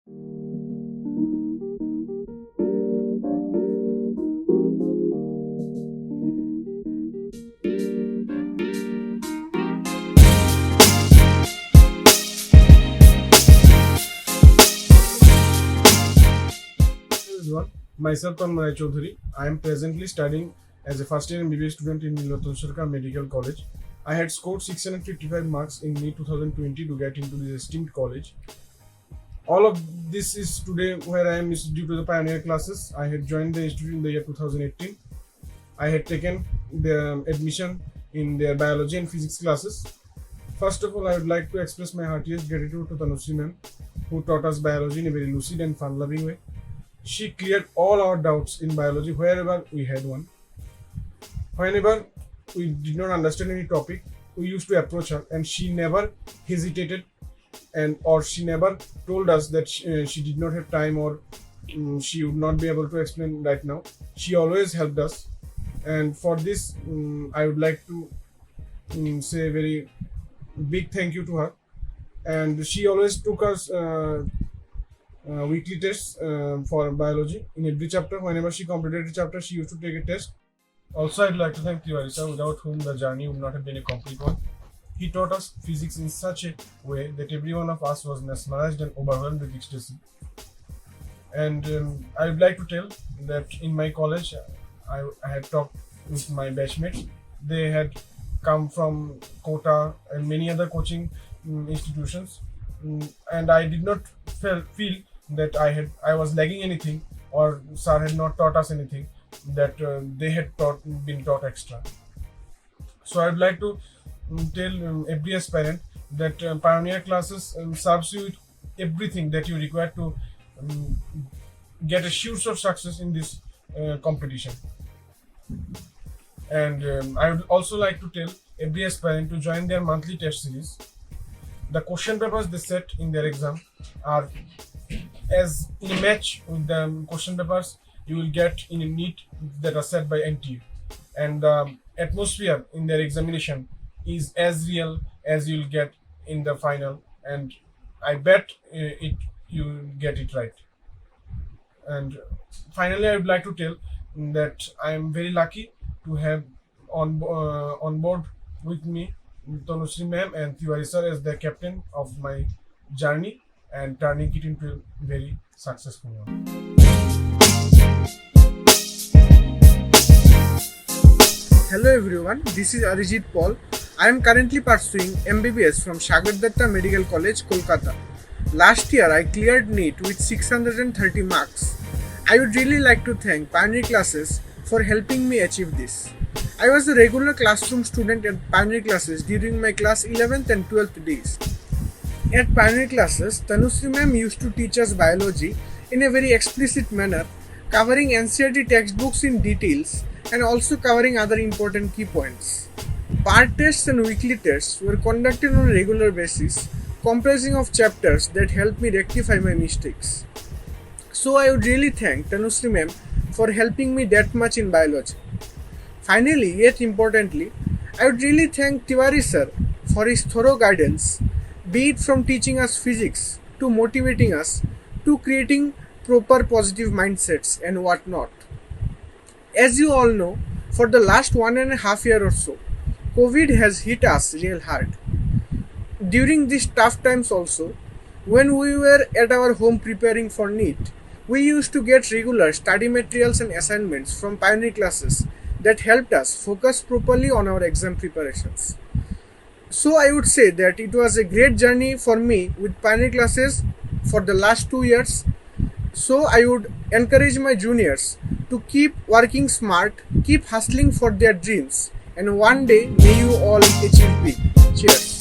Everyone, myself Tanmay Chaudhary. I am presently studying as a first year MBBS student in Nilotan Sarkar Medical College. I had scored 655 marks in May 2020 to get into this esteemed college. All of this is today where I am is due to the pioneer classes. I had joined the institute in the year 2018. I had taken the admission in their biology and physics classes. First of all, I would like to express my heartiest gratitude to Tanushree ma'am, who taught us biology in a very lucid and fun-loving way. She cleared all our doubts in biology wherever we had one. Whenever we did not understand any topic, we used to approach her, and she never hesitated, or she never told us that she did not have time, or she would not be able to explain right now. She always helped us, and for this I would like to say a very big thank you to her. And she always took us weekly tests for biology in every chapter. Whenever she completed a chapter, she used to take a test. Also, I'd like to thank Tiwari sir, without whom the journey would not have been a complete one. He taught us physics in such a way that every one of us was mesmerized and overwhelmed with ecstasy. And I would like to tell that in my college, I had talked with my batchmates. They had come from Kota and many other coaching institutions, and I did not feel that I was lagging anything, or sir had not taught us anything that they had been taught extra. So I'd like to tell every aspirant that pioneer classes serves you with everything that you require to get a sure of success in this competition. And I would also like to tell every aspirant to join their monthly test series. The question papers they set in their exam are as in a match with the question papers you will get in a NEET that are set by NTU, and the atmosphere in their examination is as real as you'll get in the final, and I bet you get it right. And finally, I would like to tell that I am very lucky to have on board with me Tanushree ma'am and Tiwari sir as the captain of my journey and turning it into a very successful one. Hello everyone, this is Arijit Paul. I am currently pursuing MBBS from Sagar Datta Medical College, Kolkata. Last year I cleared NEET with 630 marks. I would really like to thank Pioneer Classes for helping me achieve this. I was a regular classroom student at Pioneer Classes during my class 11th and 12th days. At Pioneer Classes, Tanushree ma'am used to teach us biology in a very explicit manner, covering NCERT textbooks in details and also covering other important key points. Part tests and weekly tests were conducted on a regular basis, comprising of chapters that helped me rectify my mistakes. So I would really thank Tanushree ma'am for helping me that much in biology. Finally, yet importantly, I would really thank Tiwari sir for his thorough guidance, be it from teaching us physics to motivating us to creating proper positive mindsets and whatnot. As you all know, for the last 1.5 years or so, COVID has hit us real hard. During these tough times also, when we were at our home preparing for NEET, we used to get regular study materials and assignments from Pioneer Classes that helped us focus properly on our exam preparations. So I would say that it was a great journey for me with Pioneer Classes for the last 2 years. So I would encourage my juniors to keep working smart, keep hustling for their dreams, and one day may you all achieve big. Cheers.